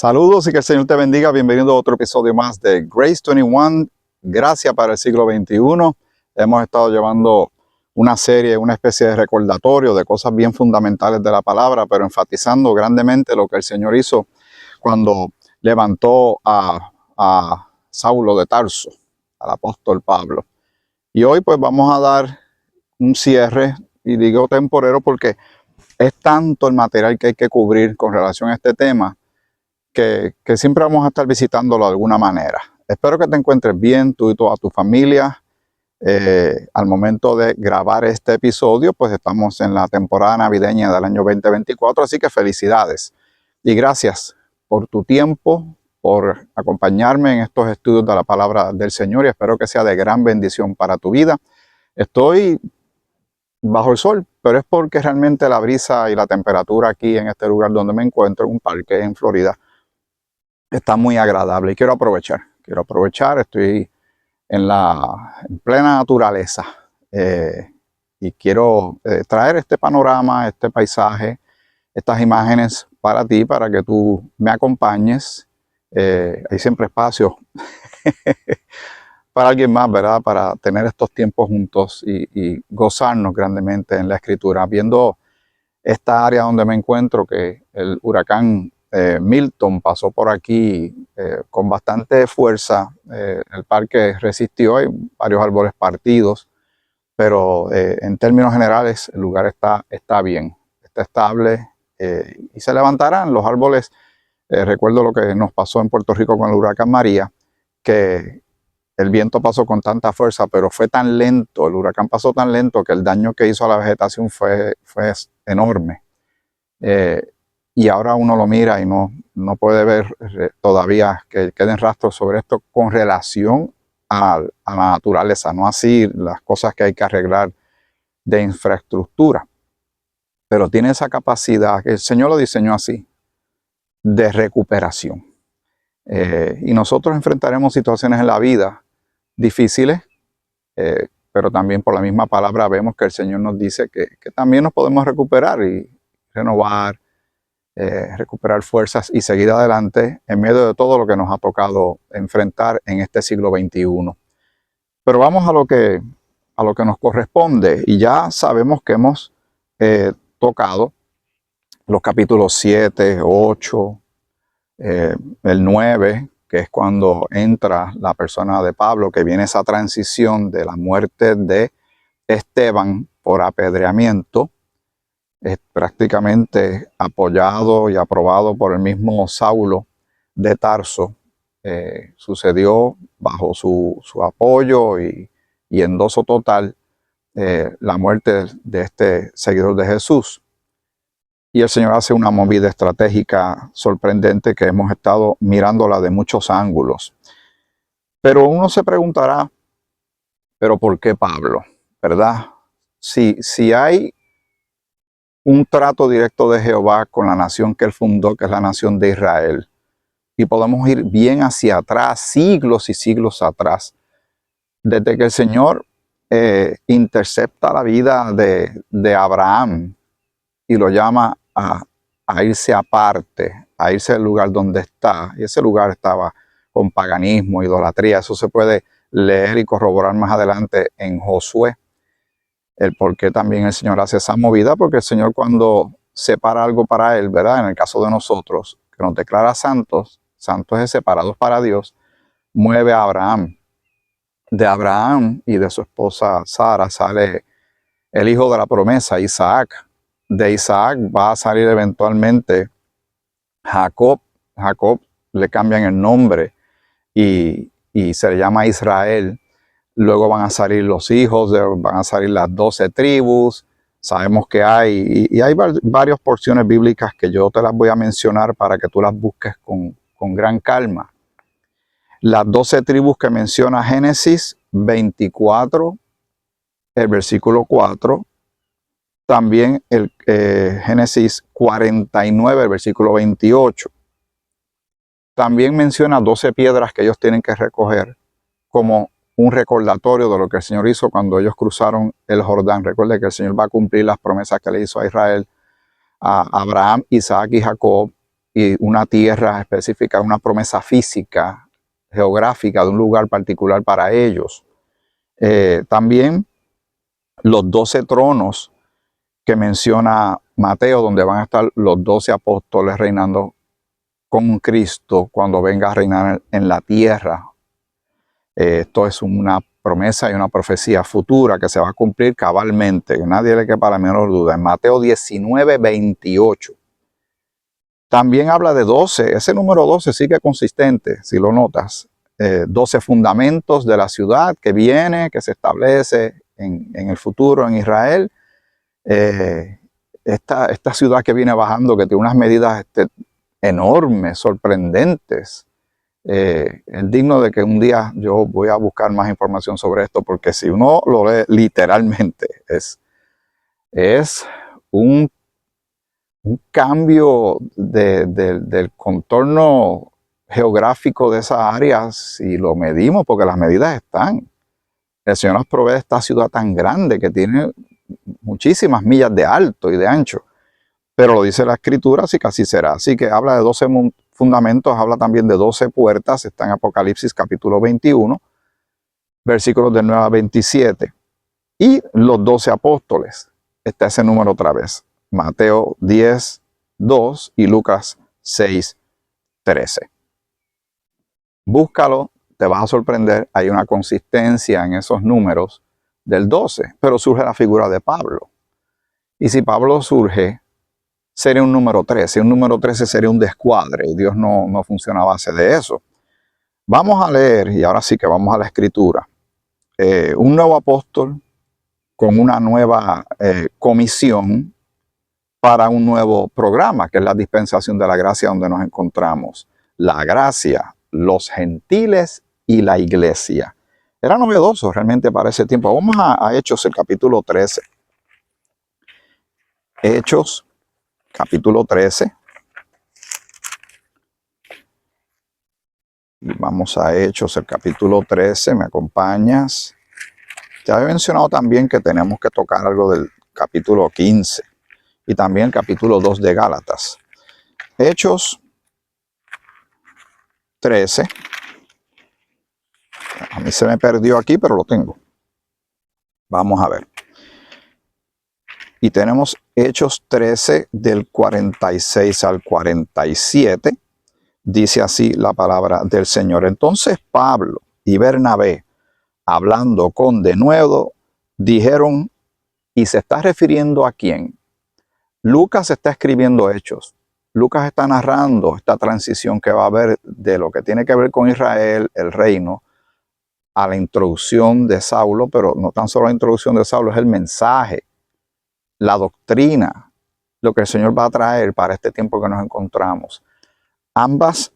Saludos y que el Señor te bendiga. Bienvenido a otro episodio más de Grace 21, Gracia para el siglo XXI. Hemos estado llevando una serie, una especie de recordatorio de cosas bien fundamentales de la palabra, pero enfatizando grandemente lo que el Señor hizo cuando levantó a Saulo de Tarso, al apóstol Pablo. Y hoy pues vamos a dar un cierre, y digo temporero porque es tanto el material que hay que cubrir con relación a este tema, que siempre vamos a estar visitándolo de alguna manera. Espero que te encuentres bien, tú y toda tu familia. Al momento de grabar este episodio, pues estamos en la temporada navideña del año 2024, así que felicidades. Y gracias por tu tiempo, por acompañarme en estos estudios de la palabra del Señor, y espero que sea de gran bendición para tu vida. Estoy bajo el sol, pero es porque realmente la brisa y la temperatura aquí en este lugar donde me encuentro, en un parque en Florida, está muy agradable y quiero aprovechar, estoy en plena naturaleza y quiero traer este panorama, este paisaje, estas imágenes para ti, para que tú me acompañes. Hay siempre espacio para alguien más, ¿verdad? Para tener estos tiempos juntos y gozarnos grandemente en la escritura, viendo esta área donde me encuentro, que el huracán Milton pasó por aquí con bastante fuerza. El parque resistió, hay varios árboles partidos, pero en términos generales el lugar está bien, está estable y se levantarán los árboles. Recuerdo lo que nos pasó en Puerto Rico con el huracán María, que el viento pasó con tanta fuerza, pero fue tan lento, el huracán pasó tan lento que el daño que hizo a la vegetación fue enorme. Y ahora uno lo mira y no puede ver todavía que queden rastros sobre esto con relación a la naturaleza, no así las cosas que hay que arreglar de infraestructura. Pero tiene esa capacidad, que el Señor lo diseñó así, de recuperación. Y nosotros enfrentaremos situaciones en la vida difíciles, pero también por la misma palabra vemos que el Señor nos dice que también nos podemos recuperar y renovar, recuperar fuerzas y seguir adelante en medio de todo lo que nos ha tocado enfrentar en este siglo XXI. Pero vamos a lo que nos corresponde, y ya sabemos que hemos tocado los capítulos 7, 8, el 9, que es cuando entra la persona de Pablo, que viene esa transición de la muerte de Esteban por apedreamiento, es prácticamente apoyado y aprobado por el mismo Saulo de Tarso. Sucedió bajo su apoyo y endoso total la muerte de este seguidor de Jesús. Y el Señor hace una movida estratégica sorprendente que hemos estado mirándola de muchos ángulos. Pero uno se preguntará, ¿pero por qué Pablo? ¿Verdad? Si hay un trato directo de Jehová con la nación que él fundó, que es la nación de Israel, y podemos ir bien hacia atrás, siglos y siglos atrás, desde que el Señor intercepta la vida de Abraham y lo llama a irse aparte, a irse al lugar donde está, y ese lugar estaba con paganismo, idolatría. Eso se puede leer y corroborar más adelante en Josué, el por qué también el Señor hace esa movida, porque el Señor, cuando separa algo para él, ¿verdad? En el caso de nosotros, que nos declara santos, santos es separados para Dios, mueve a Abraham. De Abraham y de su esposa Sara sale el hijo de la promesa, Isaac. De Isaac va a salir eventualmente Jacob. Jacob le cambian el nombre y se le llama Israel. Luego van a salir los hijos, van a salir las 12 tribus. Sabemos que hay varias porciones bíblicas que yo te las voy a mencionar para que tú las busques con gran calma. Las 12 tribus que menciona Génesis 24, el versículo 4. También el Génesis 49, el versículo 28. También menciona 12 piedras que ellos tienen que recoger como un recordatorio de lo que el Señor hizo cuando ellos cruzaron el Jordán. Recuerde que el Señor va a cumplir las promesas que le hizo a Israel, a Abraham, Isaac y Jacob, y una tierra específica, una promesa física, geográfica de un lugar particular para ellos. También los 12 tronos que menciona Mateo, donde van a estar los 12 apóstoles reinando con Cristo cuando venga a reinar en la tierra. Esto es una promesa y una profecía futura que se va a cumplir cabalmente, que nadie le quepa la menor duda. En Mateo 19, 28. También habla de 12, ese número 12 sigue consistente, si lo notas. 12 fundamentos de la ciudad que viene, que se establece en el futuro en Israel. Esta ciudad que viene bajando, que tiene unas medidas enormes, sorprendentes. Es digno de que un día yo voy a buscar más información sobre esto, porque si uno lo lee literalmente, es un cambio del contorno geográfico de esa área, si lo medimos, porque las medidas están. El Señor nos provee esta ciudad tan grande que tiene muchísimas millas de alto y de ancho, pero lo dice la Escritura, así que así será. Así que habla de 12 fundamentos, habla también de 12 puertas, está en Apocalipsis capítulo 21, versículos del 9 a 27. Y los 12 apóstoles, está ese número otra vez, Mateo 10, 2 y Lucas 6, 13. Búscalo, te vas a sorprender, hay una consistencia en esos números del 12, pero surge la figura de Pablo. Y si Pablo surge, sería un número 13. Un número 13 sería un descuadre, y Dios no funciona a base de eso. Vamos a leer, y ahora sí que vamos a la Escritura, un nuevo apóstol con una nueva comisión para un nuevo programa, que es la dispensación de la gracia donde nos encontramos. La gracia, los gentiles y la iglesia. Era novedoso realmente para ese tiempo. Vamos a Hechos, el capítulo 13. Hechos, capítulo 13. Y vamos a Hechos, el capítulo 13. ¿Me acompañas? Ya he mencionado también que tenemos que tocar algo del capítulo 15 y también el capítulo 2 de Gálatas. Hechos 13. A mí se me perdió aquí, pero lo tengo. Vamos a ver. Y tenemos Hechos 13 del 46 al 47. Dice así la palabra del Señor. Entonces Pablo y Bernabé, hablando con denuedo, dijeron, ¿y se está refiriendo a quién? Lucas está escribiendo Hechos. Lucas está narrando esta transición que va a haber de lo que tiene que ver con Israel, el reino, a la introducción de Saulo, pero no tan solo la introducción de Saulo, es el mensaje, la doctrina, lo que el Señor va a traer para este tiempo que nos encontramos. Ambas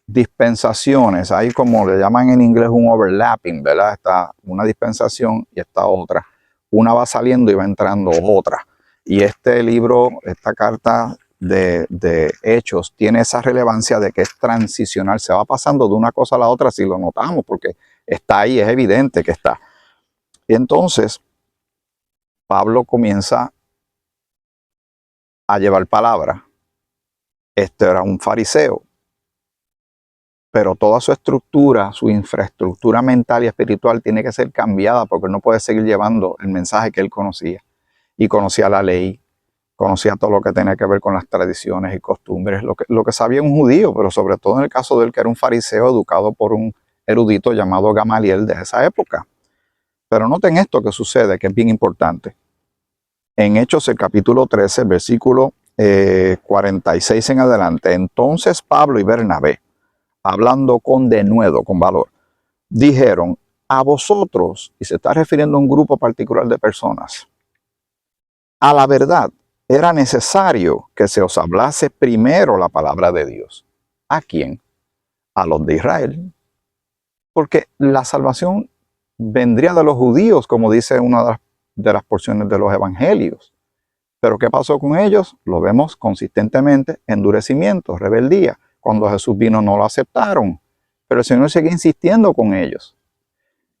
dispensaciones, hay como le llaman en inglés un overlapping, ¿verdad? Está una dispensación y está otra. Una va saliendo y va entrando otra. Y este libro, esta carta de Hechos, tiene esa relevancia de que es transicional. Se va pasando de una cosa a la otra si lo notamos, porque está ahí, es evidente que está. Y entonces, Pablo comienza a llevar palabra. Este era un fariseo, pero toda su estructura, su infraestructura mental y espiritual tiene que ser cambiada, porque él no puede seguir llevando el mensaje que él conocía. Y conocía la ley, conocía todo lo que tenía que ver con las tradiciones y costumbres, lo que sabía un judío, pero sobre todo en el caso de él, que era un fariseo educado por un erudito llamado Gamaliel de esa época. Pero noten esto que sucede, que es bien importante. En Hechos, el capítulo 13, versículo 46 en adelante. Entonces Pablo y Bernabé, hablando con denuedo, con valor, dijeron, a vosotros, y se está refiriendo a un grupo particular de personas, a la verdad, era necesario que se os hablase primero la palabra de Dios. ¿A quién? A los de Israel. Porque la salvación vendría de los judíos, como dice una de las porciones de los evangelios. Pero ¿qué pasó con ellos? Lo vemos consistentemente: endurecimiento, rebeldía. Cuando Jesús vino no lo aceptaron, pero el Señor seguía insistiendo con ellos.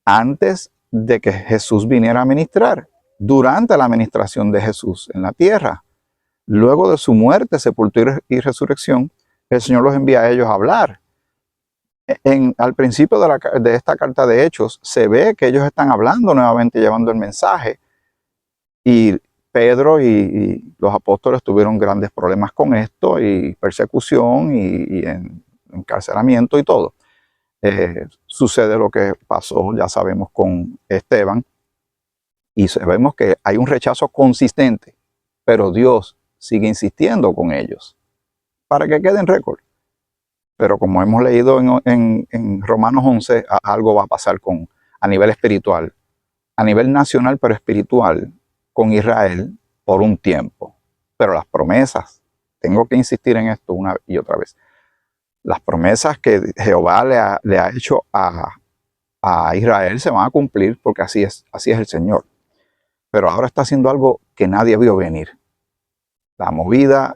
Antes de que Jesús viniera a ministrar, durante la administración de Jesús en la tierra, luego de su muerte, sepultura y resurrección, el Señor los envía a ellos a hablar. Al principio de esta carta de Hechos, se ve que ellos están hablando nuevamente, llevando el mensaje, y Pedro y los apóstoles tuvieron grandes problemas con esto, y persecución, y encarcelamiento y todo. Sucede lo que pasó, ya sabemos, con Esteban, y sabemos que hay un rechazo consistente, pero Dios sigue insistiendo con ellos para que quede en récord. Pero como hemos leído en Romanos 11, algo va a pasar a nivel espiritual, a nivel nacional, pero espiritual, con Israel por un tiempo. Pero las promesas, tengo que insistir en esto una y otra vez, las promesas que Jehová le ha hecho a Israel se van a cumplir, porque así es el Señor. Pero ahora está haciendo algo que nadie vio venir. La movida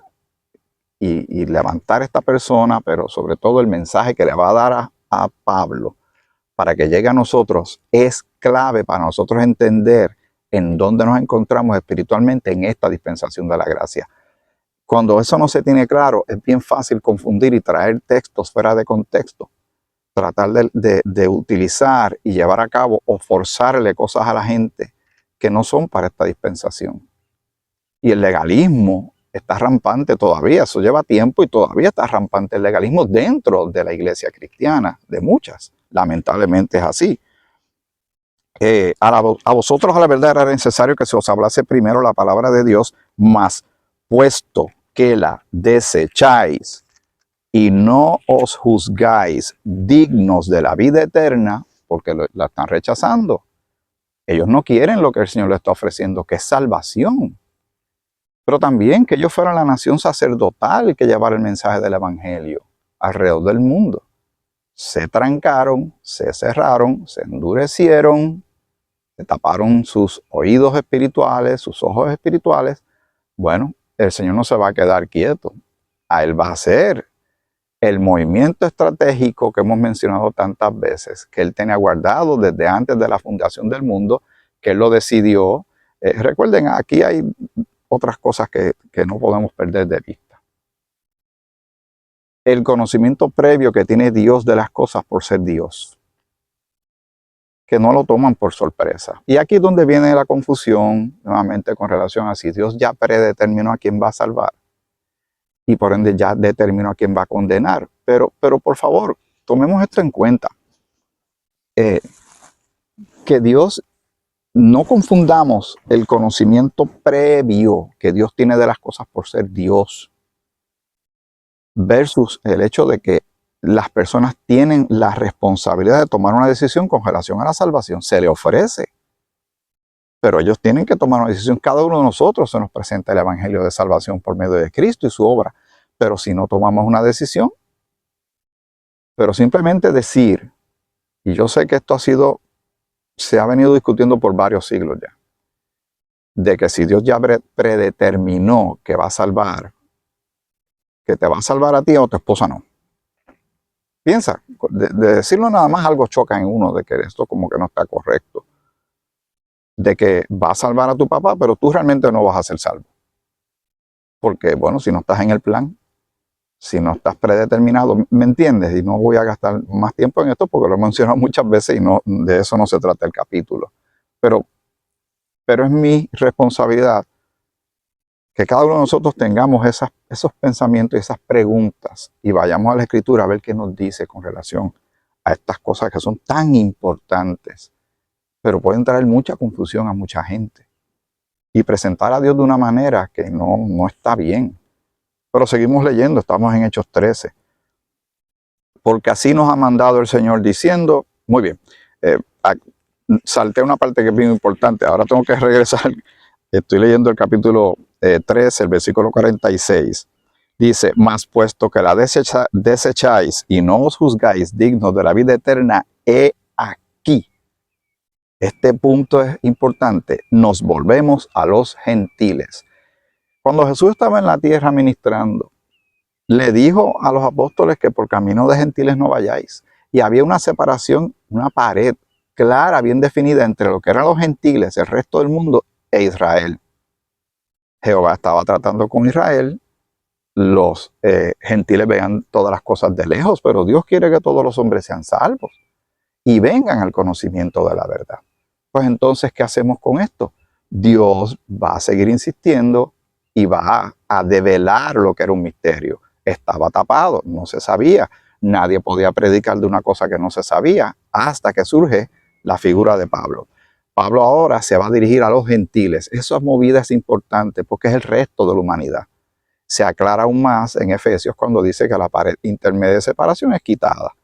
y levantar a esta persona, pero sobre todo el mensaje que le va a dar a Pablo para que llegue a nosotros, es clave para nosotros entender en dónde nos encontramos espiritualmente en esta dispensación de la gracia. Cuando eso no se tiene claro, es bien fácil confundir y traer textos fuera de contexto. Tratar de utilizar y llevar a cabo o forzarle cosas a la gente que no son para esta dispensación. Y el legalismo está rampante todavía, eso lleva tiempo y todavía está rampante el legalismo dentro de la iglesia cristiana, de muchas. Lamentablemente es así. A vosotros a la verdad era necesario que se os hablase primero la palabra de Dios, mas puesto que la desecháis y no os juzgáis dignos de la vida eterna, porque la están rechazando. Ellos no quieren lo que el Señor les está ofreciendo, que es salvación. Pero también que ellos fueran la nación sacerdotal que llevara el mensaje del evangelio alrededor del mundo. Se trancaron, se cerraron, se endurecieron, se taparon sus oídos espirituales, sus ojos espirituales. Bueno, el Señor no se va a quedar quieto. A Él va a hacer el movimiento estratégico que hemos mencionado tantas veces, que Él tenía guardado desde antes de la fundación del mundo, que Él lo decidió. Recuerden, aquí hay otras cosas que no podemos perder de vista. El conocimiento previo que tiene Dios de las cosas por ser Dios, que no lo toman por sorpresa. Y aquí es donde viene la confusión, nuevamente con relación a si Dios ya predeterminó a quién va a salvar, y por ende ya determinó a quién va a condenar. Pero por favor, tomemos esto en cuenta. Que Dios, no confundamos el conocimiento previo que Dios tiene de las cosas por ser Dios versus el hecho de que las personas tienen la responsabilidad de tomar una decisión con relación a la salvación. Se le ofrece, pero ellos tienen que tomar una decisión. Cada uno de nosotros se nos presenta el evangelio de salvación por medio de Cristo y su obra. Pero si no tomamos una decisión, pero simplemente decir, y yo sé que esto se ha venido discutiendo por varios siglos ya, de que si Dios ya predeterminó que va a salvar, que te va a salvar a ti o a tu esposa no. Piensa, de decirlo nada más algo choca en uno, de que esto como que no está correcto. De que va a salvar a tu papá, pero tú realmente no vas a ser salvo. Porque, bueno, si no estás en el plan, si no estás predeterminado, ¿me entiendes? Y no voy a gastar más tiempo en esto porque lo he mencionado muchas veces y no, de eso no se trata el capítulo. Pero es mi responsabilidad que cada uno de nosotros tengamos esos pensamientos y esas preguntas y vayamos a la Escritura a ver qué nos dice con relación a estas cosas que son tan importantes, pero pueden traer mucha confusión a mucha gente y presentar a Dios de una manera que no está bien. Pero seguimos leyendo, estamos en Hechos 13. Porque así nos ha mandado el Señor diciendo, muy bien, salté una parte que es bien importante, ahora tengo que regresar, estoy leyendo el capítulo 13, el versículo 46. Dice, mas puesto que la desecháis y no os juzgáis dignos de la vida eterna, he aquí. Este punto es importante, nos volvemos a los gentiles. Cuando Jesús estaba en la tierra ministrando, le dijo a los apóstoles que por camino de gentiles no vayáis. Y había una separación, una pared clara, bien definida entre lo que eran los gentiles, el resto del mundo, e Israel. Jehová estaba tratando con Israel, los gentiles vean todas las cosas de lejos, pero Dios quiere que todos los hombres sean salvos y vengan al conocimiento de la verdad. Pues entonces, ¿qué hacemos con esto? Dios va a seguir insistiendo y va a develar lo que era un misterio. Estaba tapado, no se sabía. Nadie podía predicar de una cosa que no se sabía hasta que surge la figura de Pablo. Pablo ahora se va a dirigir a los gentiles. Esa movida es importante porque es el resto de la humanidad. Se aclara aún más en Efesios cuando dice que la pared intermedia de separación es quitada.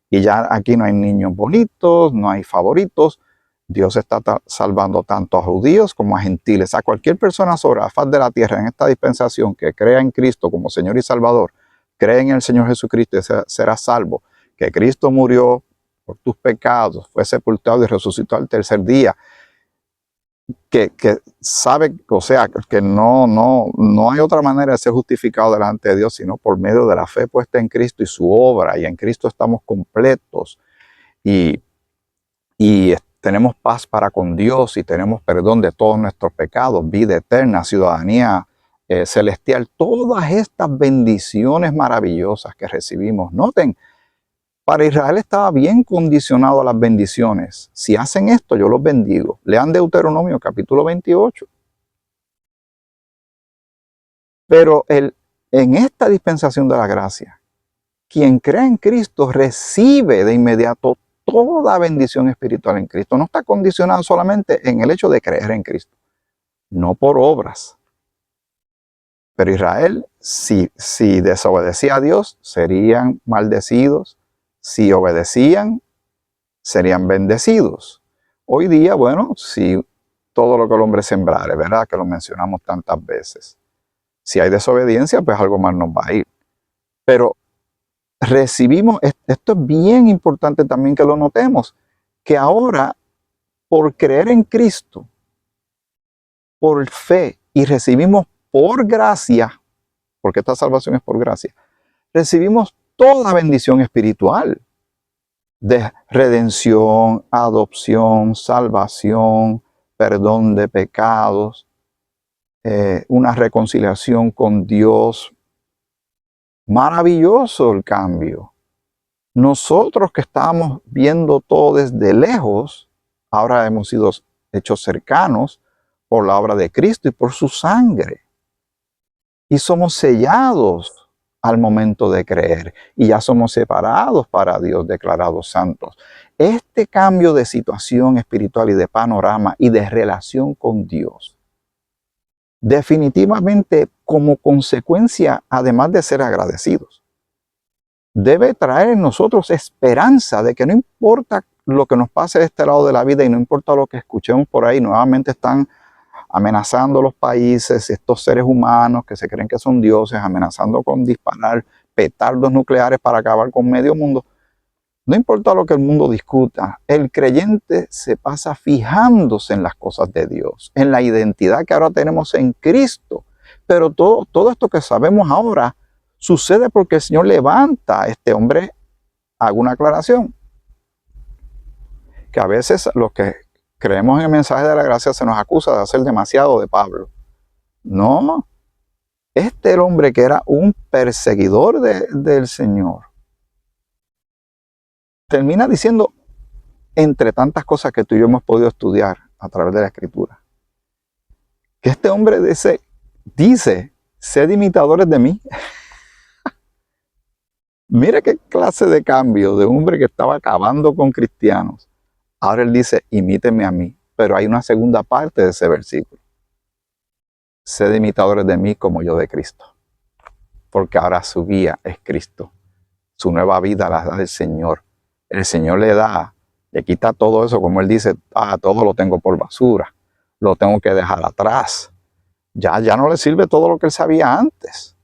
Y ya aquí no hay niños bonitos, no hay favoritos. Dios está salvando tanto a judíos como a gentiles. A cualquier persona sobre la faz de la tierra en esta dispensación que crea en Cristo como Señor y Salvador, cree en el Señor Jesucristo y será salvo. Que Cristo murió por tus pecados, fue sepultado y resucitó al tercer día. Que sabe, o sea, que no hay otra manera de ser justificado delante de Dios, sino por medio de la fe puesta en Cristo y su obra, y en Cristo estamos completos, y tenemos paz para con Dios, y tenemos perdón de todos nuestros pecados, vida eterna, ciudadanía celestial, todas estas bendiciones maravillosas que recibimos. Noten, para Israel estaba bien condicionado a las bendiciones. Si hacen esto, yo los bendigo. Lean Deuteronomio capítulo 28. Pero en esta dispensación de la gracia, quien cree en Cristo recibe de inmediato toda bendición espiritual en Cristo. No está condicionado solamente en el hecho de creer en Cristo, no por obras. Pero Israel, si desobedecía a Dios, serían maldecidos. Si obedecían, serían bendecidos. Hoy día, bueno, si todo lo que el hombre sembrare, ¿verdad? Que lo mencionamos tantas veces. Si hay desobediencia, pues algo más nos va a ir. Pero recibimos, esto es bien importante también que lo notemos, que ahora, por creer en Cristo, por fe, y recibimos por gracia, porque esta salvación es por gracia, recibimos toda bendición espiritual de redención, adopción, salvación, perdón de pecados, una reconciliación con Dios. Maravilloso el cambio. Nosotros que estábamos viendo todo desde lejos, ahora hemos sido hechos cercanos por la obra de Cristo y por su sangre. Y somos sellados al momento de creer. Y ya somos separados para Dios, declarados santos. Este cambio de situación espiritual y de panorama y de relación con Dios, definitivamente como consecuencia, además de ser agradecidos, debe traer en nosotros esperanza de que no importa lo que nos pase de este lado de la vida y no importa lo que escuchemos por ahí, nuevamente están amenazando los países, estos seres humanos que se creen que son dioses, amenazando con disparar petardos nucleares para acabar con medio mundo. No importa lo que el mundo discuta, el creyente se pasa fijándose en las cosas de Dios, en la identidad que ahora tenemos en Cristo. Pero todo esto que sabemos ahora sucede porque el Señor levanta a este hombre. Hago una aclaración, que a veces los que creemos en el mensaje de la gracia se nos acusa de hacer demasiado de Pablo. No, este era el hombre que era un perseguidor del Señor. Termina diciendo, entre tantas cosas que tú y yo hemos podido estudiar a través de la Escritura, que este hombre dice, sed imitadores de mí. Mira qué clase de cambio de un hombre que estaba acabando con cristianos. Ahora él dice, imítenme a mí. Pero hay una segunda parte de ese versículo. Sed imitadores de mí como yo de Cristo. Porque ahora su guía es Cristo. Su nueva vida la da el Señor. El Señor le quita todo eso, como él dice, todo lo tengo por basura. Lo tengo que dejar atrás. Ya no le sirve todo lo que él sabía antes.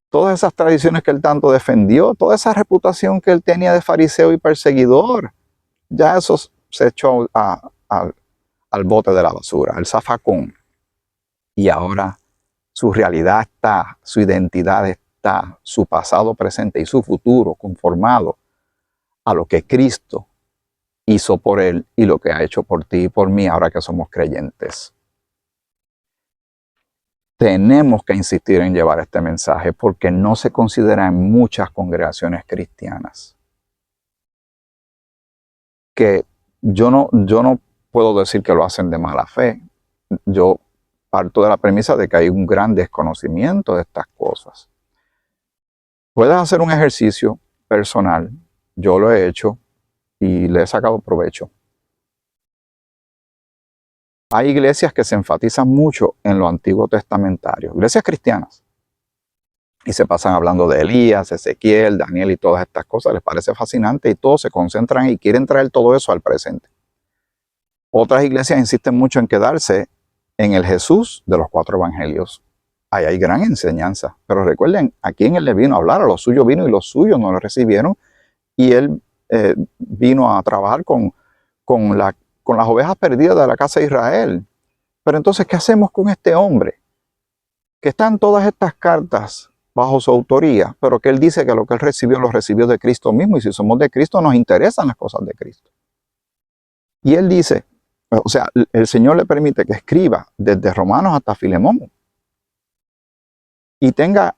Todas esas tradiciones que él tanto defendió, toda esa reputación que él tenía de fariseo y perseguidor, ya eso se echó al bote de la basura, al zafacón. Y ahora su realidad está, su identidad está, su pasado, presente y su futuro conformado a lo que Cristo hizo por él y lo que ha hecho por ti y por mí ahora que somos creyentes. tenemos que insistir en llevar este mensaje porque no se considera en muchas congregaciones cristianas. Que yo no puedo decir que lo hacen de mala fe. Yo parto de la premisa de que hay un gran desconocimiento de estas cosas. Puedes hacer un ejercicio personal, yo lo he hecho y le he sacado provecho. Hay iglesias que se enfatizan mucho en lo antiguo testamentario, iglesias cristianas, y se pasan hablando de Elías, Ezequiel, Daniel y todas estas cosas, les parece fascinante y todos se concentran y quieren traer todo eso al presente. Otras iglesias insisten mucho en quedarse en el Jesús de los 4 evangelios. Ahí hay gran enseñanza, pero recuerden, a quién él le vino a hablar, a los suyos vino y los suyos no lo recibieron, y él vino a trabajar con las ovejas perdidas de la casa de Israel. Pero entonces, ¿qué hacemos con este hombre? Que están todas estas cartas bajo su autoría, pero que él dice que lo que él recibió, lo recibió de Cristo mismo, y si somos de Cristo, nos interesan las cosas de Cristo. Y él dice, o sea, el Señor le permite que escriba desde Romanos hasta Filemón y tenga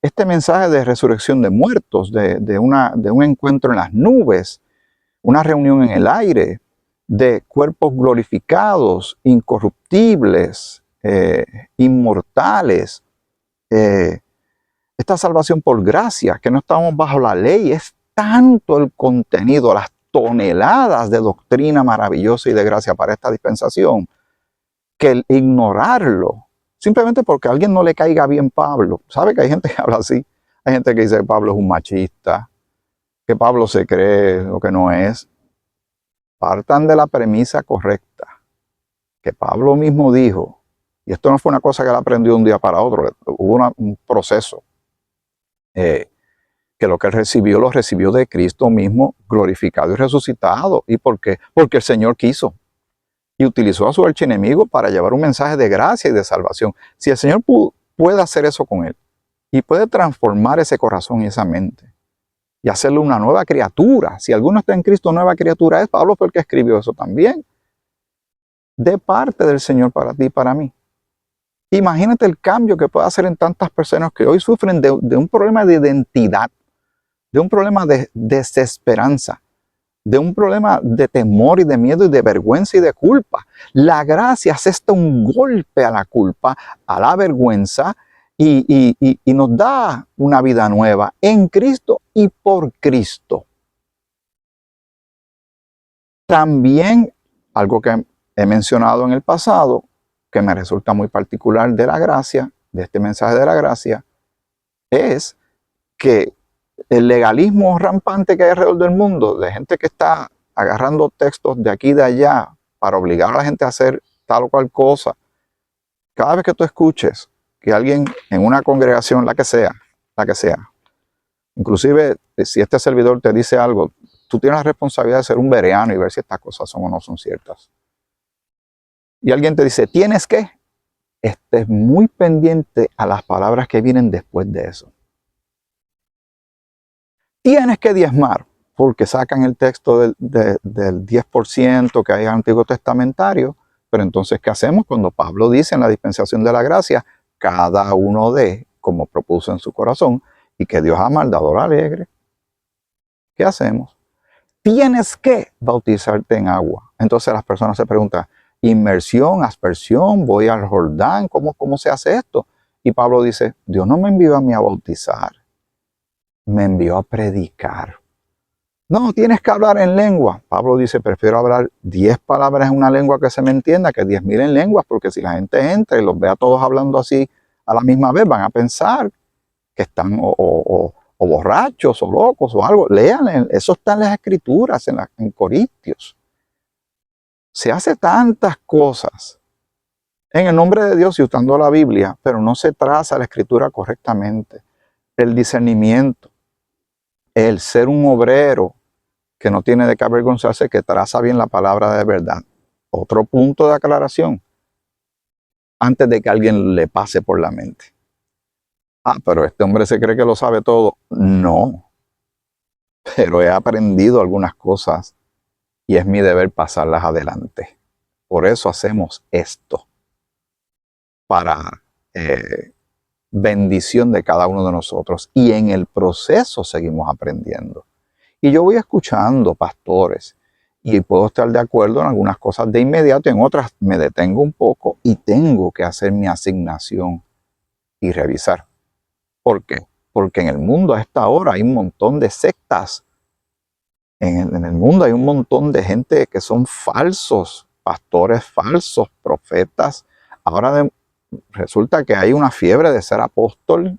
este mensaje de resurrección de muertos, de un encuentro en las nubes, una reunión en el aire, de cuerpos glorificados, incorruptibles, inmortales, esta salvación por gracia, que no estamos bajo la ley. Es tanto el contenido, las toneladas de doctrina maravillosa y de gracia para esta dispensación, que el ignorarlo, simplemente porque a alguien no le caiga bien Pablo. ¿Sabe que hay gente que habla así? Hay gente que dice que Pablo es un machista, que Pablo se cree lo que no es. Partan de la premisa correcta, que Pablo mismo dijo, y esto no fue una cosa que él aprendió de un día para otro, hubo un proceso, que lo que él recibió, lo recibió de Cristo mismo, glorificado y resucitado. ¿Y por qué? Porque el Señor quiso y utilizó a su archienemigo para llevar un mensaje de gracia y de salvación. Si el Señor puede hacer eso con él y puede transformar ese corazón y esa mente y hacerle una nueva criatura, si alguno está en Cristo, nueva criatura es. Pablo fue el que escribió eso también, de parte del Señor para ti y para mí. Imagínate el cambio que puede hacer en tantas personas que hoy sufren de un problema de identidad, de un problema de desesperanza, de un problema de temor y de miedo y de vergüenza y de culpa. La gracia asesta un golpe a la culpa, a la vergüenza, y nos da una vida nueva en Cristo y por Cristo. También, algo que he mencionado en el pasado, que me resulta muy particular de la gracia, de este mensaje de la gracia, es que el legalismo rampante que hay alrededor del mundo, de gente que está agarrando textos de aquí y de allá para obligar a la gente a hacer tal o cual cosa. Cada vez que tú escuches que alguien en una congregación, la que sea, inclusive si este servidor te dice algo, tú tienes la responsabilidad de ser un bereano y ver si estas cosas son o no son ciertas. Y alguien te dice, ¿tienes que? Estés muy pendiente a las palabras que vienen después de eso. Tienes que diezmar, porque sacan el texto del 10% que hay en el Antiguo Testamentario, pero entonces, ¿qué hacemos cuando Pablo dice en la dispensación de la gracia, cada uno dé como propuso en su corazón, y que Dios ama al dador alegre? ¿Qué hacemos? Tienes que bautizarte en agua. Entonces las personas se preguntan, inmersión, aspersión, voy al Jordán, ¿cómo se hace esto? Y Pablo dice, Dios no me envió a mí a bautizar, me envió a predicar. No, tienes que hablar en lengua. Pablo dice, prefiero hablar 10 palabras en una lengua que se me entienda que 10,000 en lenguas, porque si la gente entra y los ve a todos hablando así a la misma vez, van a pensar que están o borrachos o locos o algo. Lean, eso está en las Escrituras, en Corintios. Se hace tantas cosas en el nombre de Dios y usando la Biblia, pero no se traza la Escritura correctamente. El discernimiento, el ser un obrero que no tiene de qué avergonzarse, que traza bien la palabra de verdad. Otro punto de aclaración, antes de que alguien le pase por la mente. Ah, pero este hombre se cree que lo sabe todo. No, pero he aprendido algunas cosas y es mi deber pasarlas adelante. Por eso hacemos esto, para bendición de cada uno de nosotros. Y en el proceso seguimos aprendiendo. Y yo voy escuchando pastores y puedo estar de acuerdo en algunas cosas de inmediato, en otras me detengo un poco y tengo que hacer mi asignación y revisar. ¿Por qué? Porque en el mundo a esta hora hay un montón de sectas. En el mundo hay un montón de gente que son falsos, pastores falsos, profetas. Ahora resulta que hay una fiebre de ser apóstol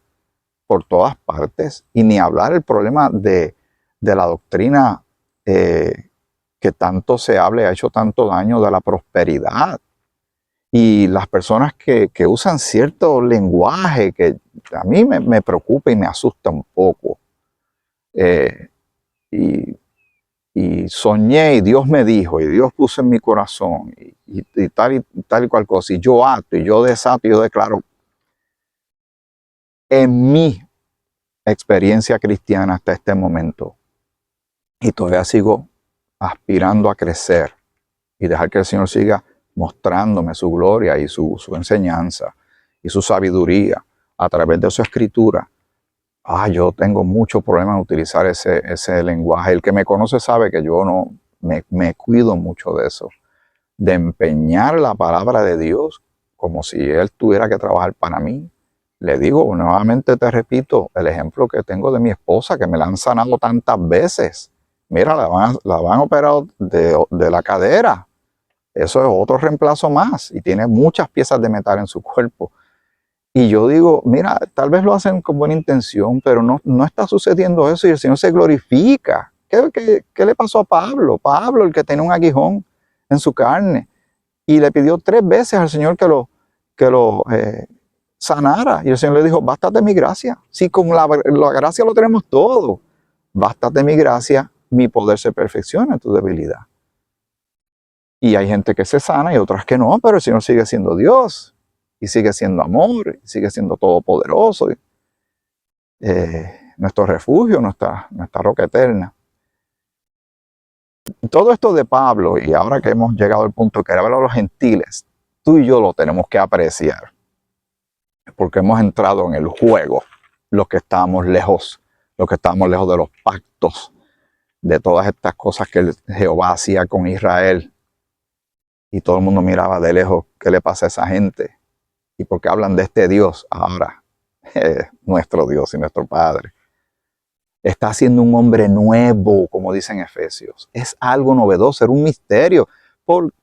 por todas partes y ni hablar el problema de la doctrina que tanto se habla y ha hecho tanto daño de la prosperidad. Y las personas que usan cierto lenguaje que a mí me preocupa y me asusta un poco. Y soñé y Dios me dijo y Dios puso en mi corazón y tal y cual cosa. Y yo ato y yo desato y yo declaro. En mi experiencia cristiana hasta este momento, y todavía sigo aspirando a crecer y dejar que el Señor siga mostrándome su gloria y su enseñanza y su sabiduría a través de su escritura. Yo tengo mucho problema en utilizar ese lenguaje. El que me conoce sabe que yo no me cuido mucho de eso, de empeñar la palabra de Dios como si Él tuviera que trabajar para mí. Le digo, nuevamente te repito, el ejemplo que tengo de mi esposa, que me la han sanado tantas veces. Mira, la van a operar de la cadera. Eso es otro reemplazo más y tiene muchas piezas de metal en su cuerpo. Y yo digo, mira, tal vez lo hacen con buena intención, pero no está sucediendo eso y el Señor se glorifica. ¿Qué le pasó a Pablo? Pablo, el que tenía un aguijón en su carne y le pidió 3 veces al Señor que lo sanara. Y el Señor le dijo, bástate mi gracia. Si con la gracia lo tenemos todo, bástate mi gracia, mi poder se perfecciona en tu debilidad. Y hay gente que se sana y otras que no, pero el Señor sigue siendo Dios. Y sigue siendo amor, y sigue siendo todopoderoso. Nuestro refugio, nuestra roca eterna. Todo esto de Pablo, y ahora que hemos llegado al punto que era hablar a los gentiles, tú y yo lo tenemos que apreciar. Porque hemos entrado en el juego, los que estábamos lejos de los pactos, de todas estas cosas que Jehová hacía con Israel. Y todo el mundo miraba de lejos, ¿qué le pasa a esa gente? Y porque hablan de este Dios ahora, nuestro Dios y nuestro Padre. Está haciendo un hombre nuevo, como dicen Efesios. Es algo novedoso, era un misterio.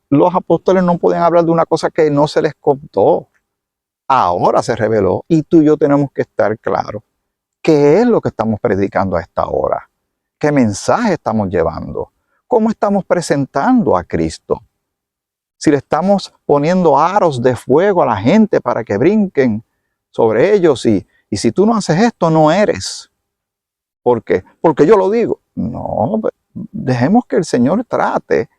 Los apóstoles no podían hablar de una cosa que no se les contó. Ahora se reveló y tú y yo tenemos que estar claros. ¿Qué es lo que estamos predicando a esta hora? ¿Qué mensaje estamos llevando? ¿Cómo estamos presentando a Cristo? Si le estamos poniendo aros de fuego a la gente para que brinquen sobre ellos y si tú no haces esto, no eres. ¿Por qué? Porque yo lo digo. No, dejemos que el Señor trate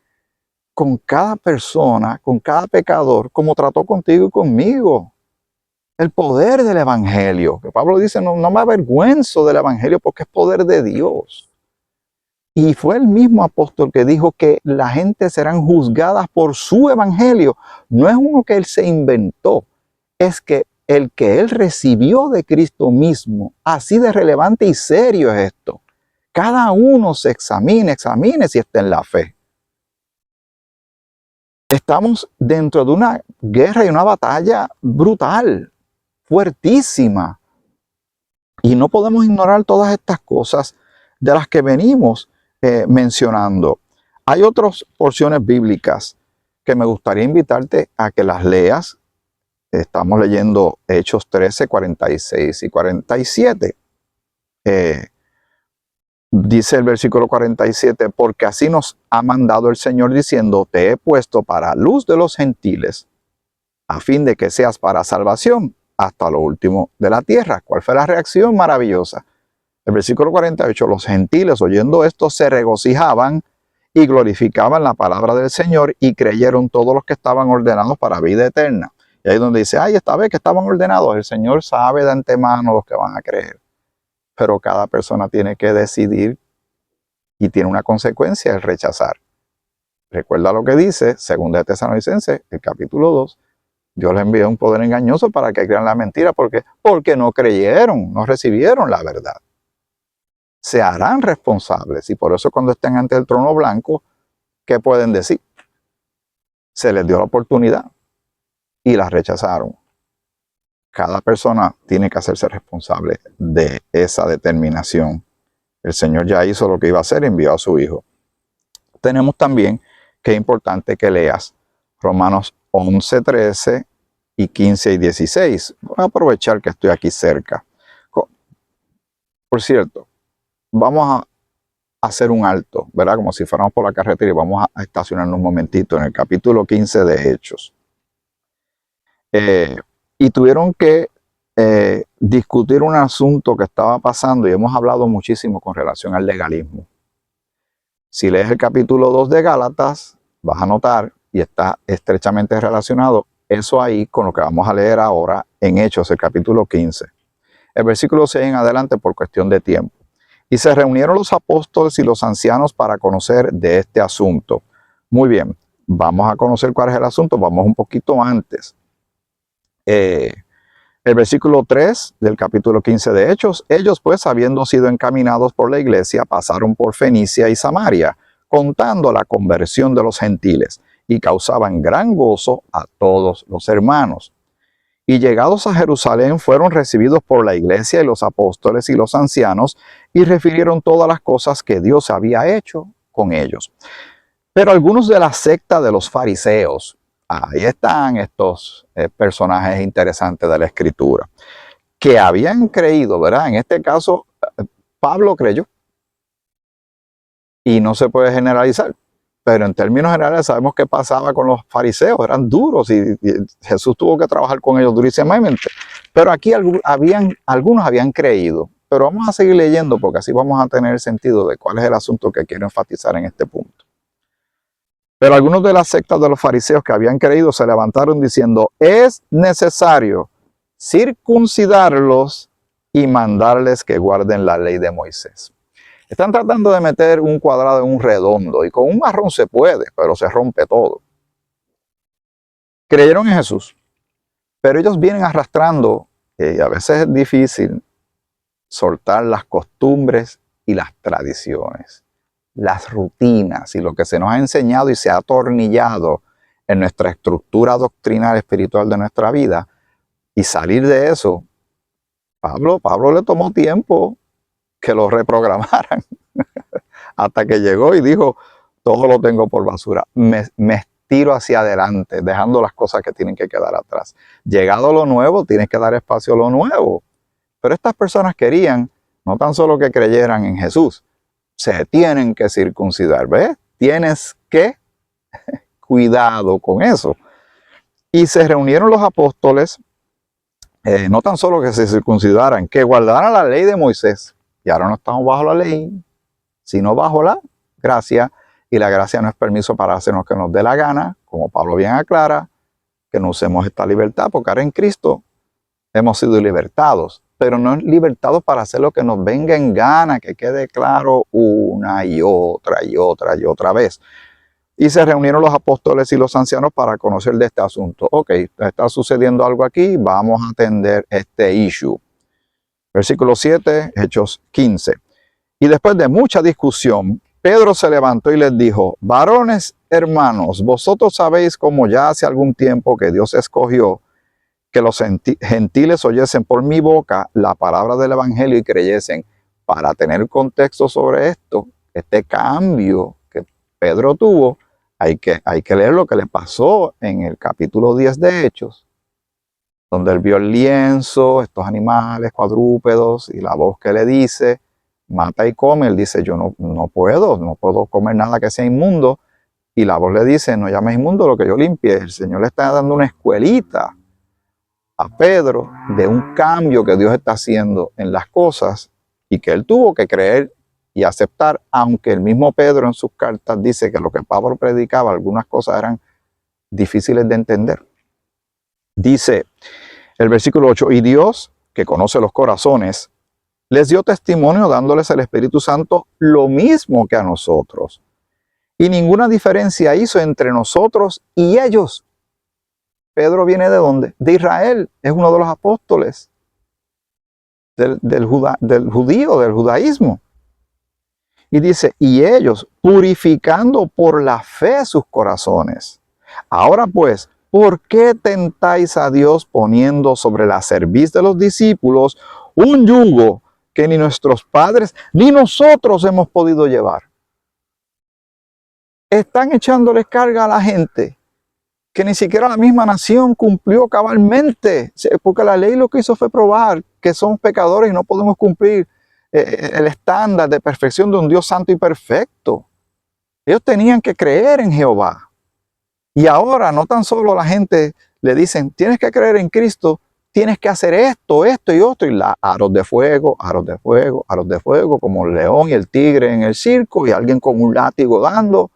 con cada persona, con cada pecador, como trató contigo y conmigo. El poder del Evangelio, que Pablo dice, no me avergüenzo del Evangelio porque es poder de Dios. Y fue el mismo apóstol que dijo que la gente serán juzgadas por su evangelio. No es uno que él se inventó, es que el que él recibió de Cristo mismo. Así de relevante y serio es esto. Cada uno se examine si está en la fe. Estamos dentro de una guerra y una batalla brutal, fuertísima. Y no podemos ignorar todas estas cosas de las que venimos mencionando. Hay otras porciones bíblicas que me gustaría invitarte a que las leas. Estamos leyendo Hechos 13, 46 y 47. Dice el versículo 47, porque así nos ha mandado el Señor diciendo, te he puesto para luz de los gentiles, a fin de que seas para salvación hasta lo último de la tierra. ¿Cuál fue la reacción maravillosa? El versículo 48, los gentiles oyendo esto se regocijaban y glorificaban la palabra del Señor y creyeron todos los que estaban ordenados para vida eterna. Y ahí es donde dice, esta vez que estaban ordenados, el Señor sabe de antemano los que van a creer. Pero cada persona tiene que decidir y tiene una consecuencia el rechazar. Recuerda lo que dice 2 Tesalonicenses, el capítulo 2, Dios les envió un poder engañoso para que crean la mentira. Porque no creyeron, no recibieron la verdad. Se harán responsables. Y por eso cuando estén ante el trono blanco, ¿qué pueden decir? Se les dio la oportunidad y la rechazaron. Cada persona tiene que hacerse responsable de esa determinación. El Señor ya hizo lo que iba a hacer, envió a su Hijo. Tenemos también que es importante que leas Romanos 11, 13 y 15 y 16. Voy a aprovechar que estoy aquí cerca. Por cierto, vamos a hacer un alto, ¿verdad? Como si fuéramos por la carretera y vamos a estacionarnos un momentito en el capítulo 15 de Hechos. Y tuvieron que discutir un asunto que estaba pasando y hemos hablado muchísimo con relación al legalismo. Si lees el capítulo 2 de Gálatas, vas a notar, y está estrechamente relacionado, eso ahí con lo que vamos a leer ahora en Hechos, el capítulo 15. El versículo 6 en adelante por cuestión de tiempo. Y se reunieron los apóstoles y los ancianos para conocer de este asunto. Muy bien, vamos a conocer cuál es el asunto, vamos un poquito antes. El versículo 3 del capítulo 15 de Hechos, ellos pues habiendo sido encaminados por la iglesia, pasaron por Fenicia y Samaria, contando la conversión de los gentiles, y causaban gran gozo a todos los hermanos. Y llegados a Jerusalén fueron recibidos por la iglesia y los apóstoles y los ancianos, y refirieron todas las cosas que Dios había hecho con ellos. Pero algunos de la secta de los fariseos, ahí están estos personajes interesantes de la Escritura, que habían creído, ¿verdad? En este caso, Pablo creyó, y no se puede generalizar, pero en términos generales sabemos qué pasaba con los fariseos, eran duros y Jesús tuvo que trabajar con ellos durísimamente. Pero aquí algunos habían creído, pero vamos a seguir leyendo porque así vamos a tener el sentido de cuál es el asunto que quiero enfatizar en este punto. Pero algunos de las sectas de los fariseos que habían creído se levantaron diciendo, es necesario circuncidarlos y mandarles que guarden la ley de Moisés. Están tratando de meter un cuadrado en un redondo y con un marrón se puede, pero se rompe todo. Creyeron en Jesús, pero ellos vienen arrastrando, y a veces es difícil soltar las costumbres y las tradiciones, las rutinas y lo que se nos ha enseñado y se ha atornillado en nuestra estructura doctrinal espiritual de nuestra vida, y salir de eso. Pablo le tomó tiempo que lo reprogramaran hasta que llegó y dijo, todo lo tengo por basura, me estiro hacia adelante, dejando las cosas que tienen que quedar atrás. Llegado lo nuevo, tienes que dar espacio a lo nuevo. Pero estas personas querían no tan solo que creyeran en Jesús, se tienen que circuncidar, ¿ves? Tienes que cuidado con eso. Y se reunieron los apóstoles, no tan solo que se circuncidaran, que guardaran la ley de Moisés. Y ahora no estamos bajo la ley, sino bajo la gracia. Y la gracia no es permiso para hacernos que nos dé la gana, como Pablo bien aclara, que no usemos esta libertad, porque ahora en Cristo hemos sido libertados. Pero no es libertados para hacer lo que nos venga en gana, que quede claro una y otra y otra y otra vez. Y se reunieron los apóstoles y los ancianos para conocer de este asunto. Ok, está sucediendo algo aquí, vamos a atender este issue. Versículo 7, Hechos 15. Y después de mucha discusión, Pedro se levantó y les dijo, varones hermanos, vosotros sabéis como ya hace algún tiempo que Dios escogió que los gentiles oyesen por mi boca la palabra del evangelio y creyesen. Para tener contexto sobre esto, este cambio que Pedro tuvo, hay que leer lo que le pasó en el capítulo 10 de Hechos, donde él vio el lienzo, estos animales cuadrúpedos y la voz que le dice, mata y come. Él dice, yo no puedo comer nada que sea inmundo. Y la voz le dice, no llames inmundo lo que yo limpie. El Señor le está dando una escuelita a Pedro de un cambio que Dios está haciendo en las cosas y que él tuvo que creer y aceptar, aunque el mismo Pedro en sus cartas dice que lo que Pablo predicaba, algunas cosas eran difíciles de entender. Dice el versículo 8, y Dios, que conoce los corazones, les dio testimonio dándoles el Espíritu Santo lo mismo que a nosotros. Y ninguna diferencia hizo entre nosotros y ellos. Pedro viene ¿de dónde? De Israel, es uno de los apóstoles del judaísmo. Y dice, y ellos purificando por la fe sus corazones. Ahora pues, ¿por qué tentáis a Dios poniendo sobre la cerviz de los discípulos un yugo que ni nuestros padres ni nosotros hemos podido llevar? Están echándoles carga a la gente que ni siquiera la misma nación cumplió cabalmente, porque la ley lo que hizo fue probar que somos pecadores y no podemos cumplir el estándar de perfección de un Dios santo y perfecto. Ellos tenían que creer en Jehová. Y ahora no tan solo la gente le dicen, tienes que creer en Cristo, tienes que hacer esto, esto y otro, y aros de fuego, aros de fuego, aros de fuego, como el león y el tigre en el circo, y alguien con un látigo dando,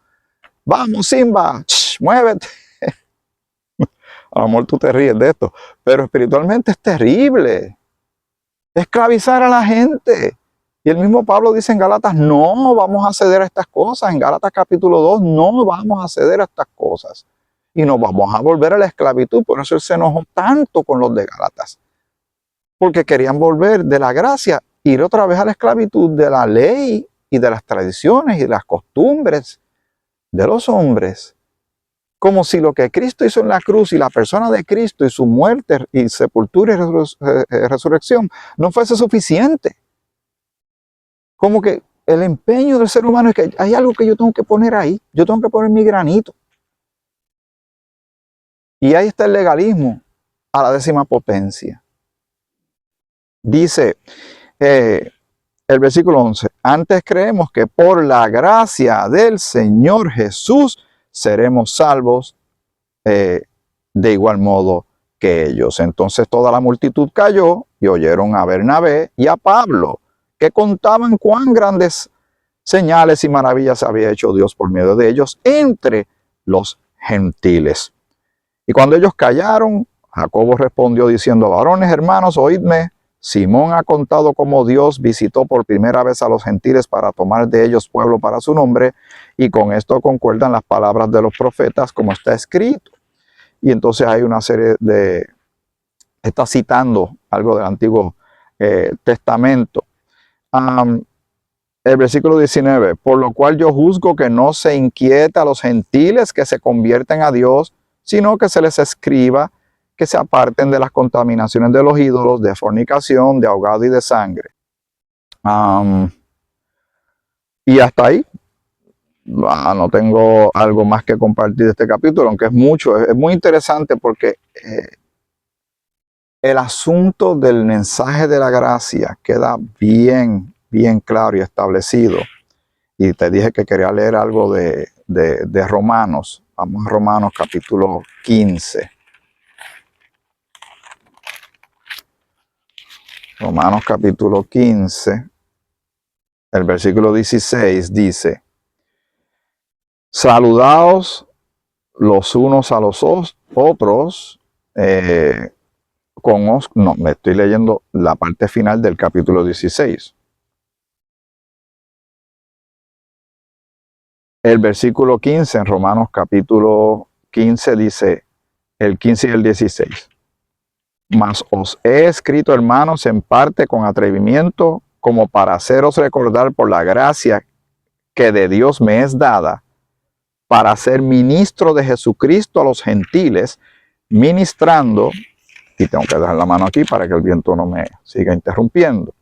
vamos Simba, muévete. A lo mejor tú te ríes de esto, pero espiritualmente es terrible. Esclavizar a la gente. Y el mismo Pablo dice en Gálatas, no vamos a ceder a estas cosas. En Gálatas capítulo 2, no vamos a ceder a estas cosas. Y nos vamos a volver a la esclavitud. Por eso él se enojó tanto con los de Gálatas. Porque querían volver de la gracia, ir otra vez a la esclavitud de la ley y de las tradiciones y de las costumbres de los hombres. Como si lo que Cristo hizo en la cruz y la persona de Cristo y su muerte y sepultura y resurrección no fuese suficiente. Como que el empeño del ser humano es que hay algo que yo tengo que poner ahí. Yo tengo que poner mi granito. Y ahí está el legalismo a la 10ª potencia. Dice el versículo 11. Antes creemos que por la gracia del Señor Jesús seremos salvos de igual modo que ellos. Entonces toda la multitud cayó y oyeron a Bernabé y a Pablo, que contaban cuán grandes señales y maravillas había hecho Dios por medio de ellos entre los gentiles. Y cuando ellos callaron, Jacobo respondió diciendo, varones hermanos, oídme, Simón ha contado cómo Dios visitó por primera vez a los gentiles para tomar de ellos pueblo para su nombre, y con esto concuerdan las palabras de los profetas como está escrito. Y entonces hay una serie de, está citando algo del Antiguo Testamento. El versículo 19, por lo cual yo juzgo que no se inquieta a los gentiles que se convierten a Dios, sino que se les escriba que se aparten de las contaminaciones de los ídolos, de fornicación, de ahogado y de sangre. Y hasta ahí. No tengo algo más que compartir de este capítulo, aunque es mucho, es muy interesante porque el asunto del mensaje de la gracia queda bien claro y establecido. Y te dije que quería leer algo de Romanos. Vamos a Romanos capítulo 15. Romanos capítulo 15, el versículo 16 dice, saludaos los unos a los otros, no, me estoy leyendo la parte final del capítulo 16. El versículo 15 en Romanos capítulo 15 dice, el 15 y el 16. Mas os he escrito, hermanos, en parte con atrevimiento, como para haceros recordar por la gracia que de Dios me es dada, para ser ministro de Jesucristo a los gentiles, ministrando, y tengo que dejar la mano aquí para que el viento no me siga interrumpiendo,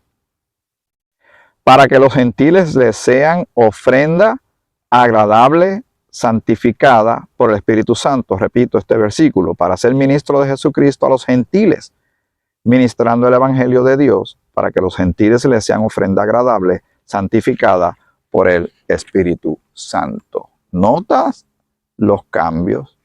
para que los gentiles les sean ofrenda agradable, santificada por el Espíritu Santo. Repito este versículo, para ser ministro de Jesucristo a los gentiles, ministrando el Evangelio de Dios, para que los gentiles les sean ofrenda agradable, santificada por el Espíritu Santo. ¿Notas los cambios?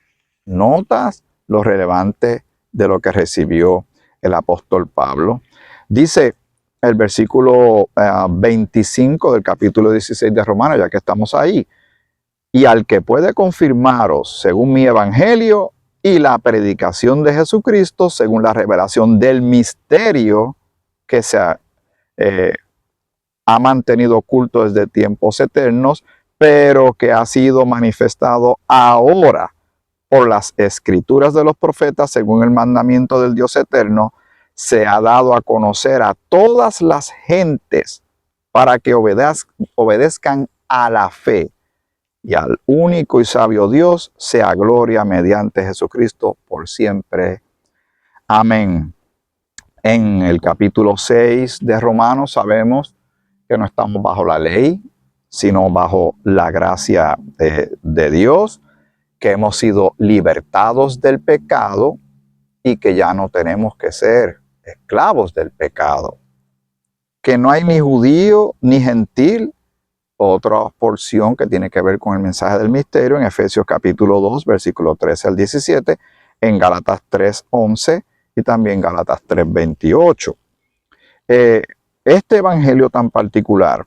¿Notas lo relevante de lo que recibió el apóstol Pablo? Dice el versículo 25 del capítulo 16 de Romanos, ya que estamos ahí, y al que puede confirmaros según mi evangelio y la predicación de Jesucristo, según la revelación del misterio que se ha mantenido oculto desde tiempos eternos, pero que ha sido manifestado ahora por las escrituras de los profetas, según el mandamiento del Dios eterno, se ha dado a conocer a todas las gentes para que obedezcan a la fe. Y al único y sabio Dios sea gloria mediante Jesucristo por siempre. Amén. En el capítulo 6 de Romanos sabemos que no estamos bajo la ley, sino bajo la gracia de Dios, que hemos sido libertados del pecado y que ya no tenemos que ser esclavos del pecado. Que no hay ni judío ni gentil. Otra porción que tiene que ver con el mensaje del misterio en Efesios capítulo 2, versículo 13 al 17, en Gálatas 3, 11 y también Gálatas 3, 28. Este evangelio tan particular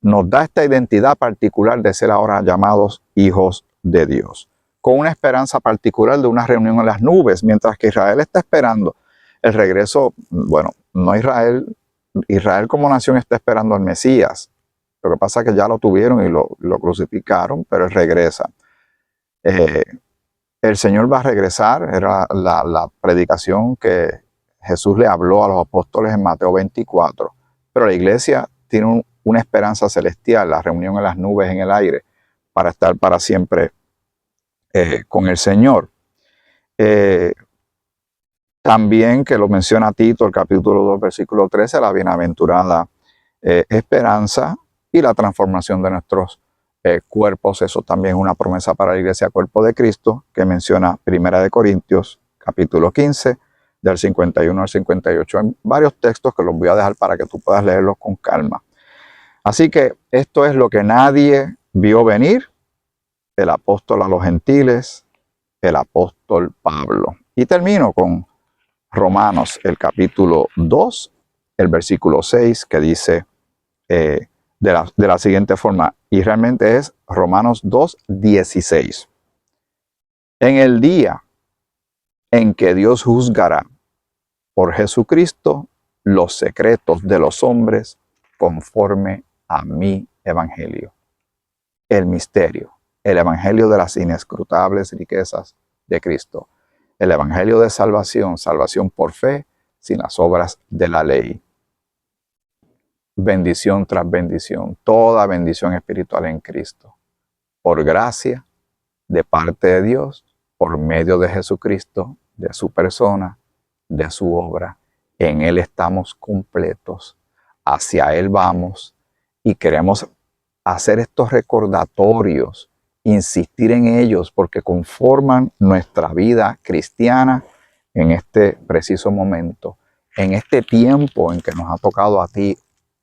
nos da esta identidad particular de ser ahora llamados hijos de Dios, con una esperanza particular de una reunión en las nubes, mientras que Israel está esperando el regreso. Bueno, no Israel como nación está esperando al Mesías. Lo que pasa es que ya lo tuvieron y lo crucificaron, pero él regresa. El Señor va a regresar, era la predicación que Jesús le habló a los apóstoles en Mateo 24, pero la iglesia tiene una esperanza celestial, la reunión en las nubes en el aire, para estar para siempre con el Señor. También que lo menciona Tito, el capítulo 2, versículo 13, la bienaventurada esperanza y la transformación de nuestros cuerpos. Eso también es una promesa para la iglesia cuerpo de Cristo, que menciona 1 Corintios, capítulo 15, del 51 al 58. Hay varios textos que los voy a dejar para que tú puedas leerlos con calma. Así que esto es lo que nadie vio venir, el apóstol a los gentiles, el apóstol Pablo. Y termino con Romanos, el capítulo 2, el versículo 6, que dice de la siguiente forma, y realmente es Romanos 2, 16. En el día en que Dios juzgará por Jesucristo los secretos de los hombres conforme a mi evangelio. El misterio, el evangelio de las inescrutables riquezas de Cristo. El evangelio de salvación, salvación por fe, sin las obras de la ley. Bendición tras bendición, toda bendición espiritual en Cristo. Por gracia, de parte de Dios, por medio de Jesucristo, de su persona, de su obra. En Él estamos completos. Hacia Él vamos y queremos hacer estos recordatorios, insistir en ellos porque conforman nuestra vida cristiana en este preciso momento, en este tiempo en que nos ha tocado a ti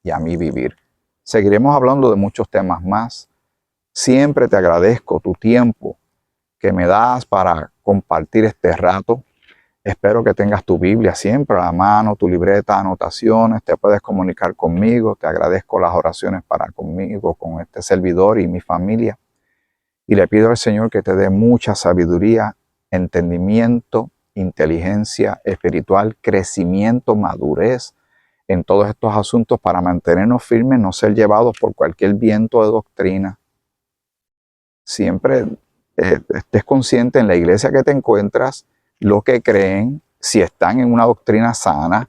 y a mí vivir. Seguiremos hablando de muchos temas más. Siempre te agradezco tu tiempo que me das para compartir este rato. Espero que tengas tu Biblia siempre a la mano, tu libreta, anotaciones, te puedes comunicar conmigo. Te agradezco las oraciones para conmigo, con este servidor y mi familia. Y le pido al Señor que te dé mucha sabiduría, entendimiento, inteligencia espiritual, crecimiento, madurez en todos estos asuntos para mantenernos firmes, no ser llevados por cualquier viento de doctrina. Siempre estés consciente en la iglesia que te encuentras, lo que creen, si están en una doctrina sana,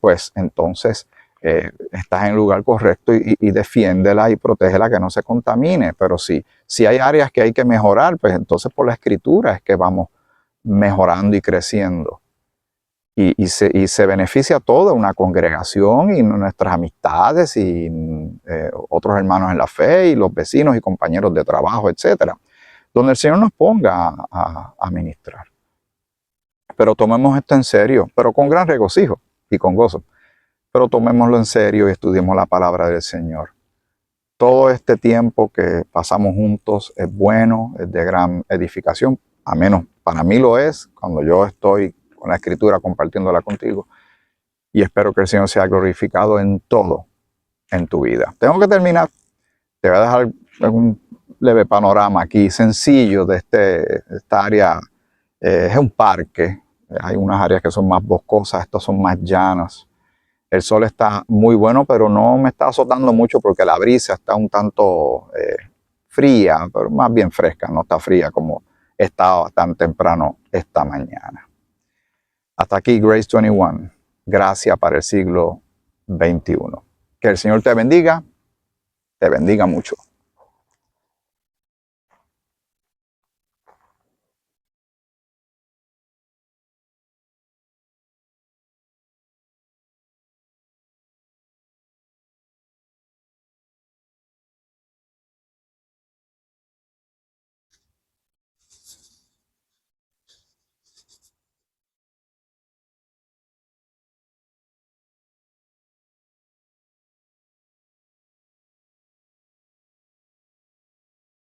pues entonces estás en el lugar correcto y defiéndela y protégela que no se contamine. Pero si hay áreas que hay que mejorar, pues entonces por la escritura es que vamos mejorando y creciendo. Y se beneficia toda una congregación y nuestras amistades y otros hermanos en la fe y los vecinos y compañeros de trabajo, etcétera, donde el Señor nos ponga a ministrar. Pero tomemos esto en serio, pero con gran regocijo y con gozo. Pero tomémoslo en serio y estudiemos la palabra del Señor. Todo este tiempo que pasamos juntos es bueno, es de gran edificación, a menos para mí lo es cuando yo estoy con la Escritura compartiéndola contigo. Y espero que el Señor sea glorificado en todo en tu vida. Tengo que terminar. Te voy a dejar un leve panorama aquí, sencillo, de esta área. Es un parque. Hay unas áreas que son más boscosas, estas son más llanas. El sol está muy bueno, pero no me está azotando mucho porque la brisa está un tanto fría, pero más bien fresca, no está fría como estaba tan temprano esta mañana. Hasta aquí Grace 21, gracia para el siglo XXI. Que el Señor te bendiga mucho.